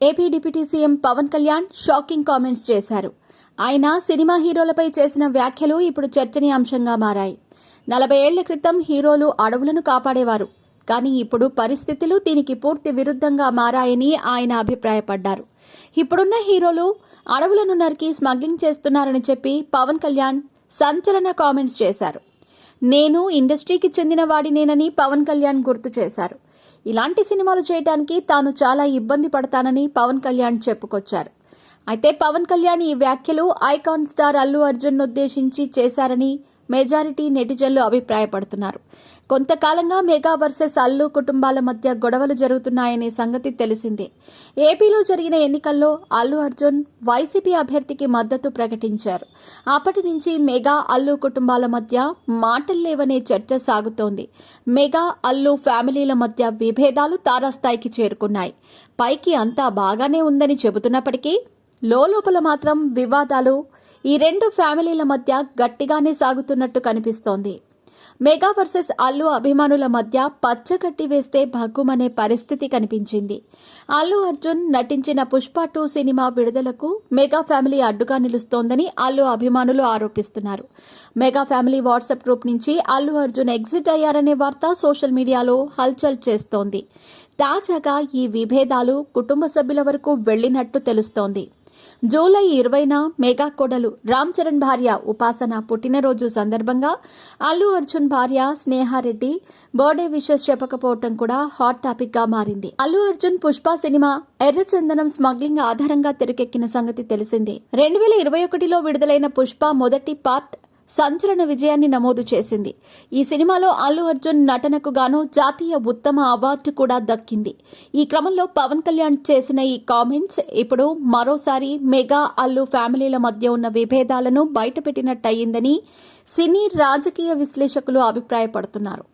AP deputy CM Pawan Kalyan shocking comments చేశారు. ఆయన cinema హీరోలపై చేసిన వ్యాఖ్యలు ఇప్పుడు చర్చనీయాంశంగా మారాయి. 40 ఏళ్ల క్రితం హీరోలు అడవులను కాపాడేవారు, కానీ ఇప్పుడు పరిస్థితులు దీనికి పూర్తి విరుద్ధంగా మారాయని ఆయన అభిప్రాయపడ్డారు. ఇప్పుడున్న హీరోలు అడవులను నరికి స్మగ్లింగ్ చేస్తున్నారని చెప్పి పవన్ కళ్యాణ్ సంచలన కామెంట్స్ చేశారు. నేను ఇండస్ట్రీకి చెందిన వాడినేనని పవన్ కళ్యాణ్ గుర్తు చేశారు. ఇలాంటి సినిమాలు చేయడానికి తాను చాలా ఇబ్బంది పడతానని పవన్ కళ్యాణ్ చెప్పుకొచ్చారు. అయితే పవన్ కళ్యాణ్ ఈ వ్యాఖ్యలు ఐకాన్ స్టార్ అల్లు అర్జున్ ఉద్దేశించి చేశారని మెజారిటీ నెటిజన్లు అభిప్రాయపడుతున్నారు. కొంతకాలంగా మెగా వర్సెస్ అల్లు కుటుంబాల మధ్య గొడవలు జరుగుతున్నాయనే సంగతి తెలిసిందే. ఏపీలో జరిగిన ఎన్నికల్లో అల్లు అర్జున్ వైసీపీ అభ్యర్థికి మద్దతు ప్రకటించారు. అప్పటి నుంచి మెగా అల్లు కుటుంబాల మధ్య మాటల్లేవనే చర్చ సాగుతోంది. మెగా అల్లు ఫ్యామిలీల మధ్య విభేదాలు తారాస్థాయికి చేరుకున్నాయి. పైకి అంతా బాగానే ఉందని చెబుతున్నప్పటికీ లోపల మాత్రం వివాదాలు ఈ రెండు ఫ్యామిలీల మధ్య గట్టిగానే సాగుతున్నట్టు కనిపిస్తోంది. మెగా వర్సెస్ అల్లు అభిమానుల మధ్య పచ్చగట్టి వేస్తే భగ్గుమనే పరిస్థితి కనిపించింది. అల్లు అర్జున్ నటించిన పుష్ప 2 సినిమా విడుదలకు మెగా ఫ్యామిలీ అడ్డుగా నిలుస్తోందని అల్లు అభిమానులు ఆరోపిస్తున్నారు. మెగా ఫ్యామిలీ వాట్సాప్ గ్రూప్ నుంచి అల్లు అర్జున్ ఎగ్జిట్ అయ్యారనే వార్త సోషల్ మీడియాలో హల్చల్ చేస్తోంది. తాజాగా ఈ విభేదాలు కుటుంబ సభ్యుల వరకు వెళ్లినట్టు తెలుస్తోంది. జూలై 20న మెగా కోడలు రామ్ చరణ్ భార్య ఉపాసన పుట్టినరోజు సందర్భంగా అల్లు అర్జున్ భార్య స్నేహారెడ్డి బర్త్డే విషెస్ చెప్పకపోవడం కూడా హాట్ టాపిక్ గా మారింది. అల్లు అర్జున్ పుష్ప సినిమా ఎర్రచందనం స్మగ్లింగ్ ఆధారంగా తెరకెక్కిన సంగతి తెలిసిందే. 2021లో విడుదలైన పుష్ప మొదటి పార్ట్ సంచలన విజయాన్ని నమోదు చేసింది. ఈ సినిమాలో అల్లు అర్జున్ నటనకు గాను జాతీయ ఉత్తమ అవార్డు కూడా దక్కింది. ఈ క్రమంలో పవన్ కళ్యాణ్ చేసిన ఈ కామెంట్స్ ఇప్పుడు మరోసారి మెగా అల్లు ఫ్యామిలీల మధ్య ఉన్న విభేదాలను బయటపెట్టినట్టయిందని సినీ రాజకీయ విశ్లేషకులు అభిప్రాయపడుతున్నారు.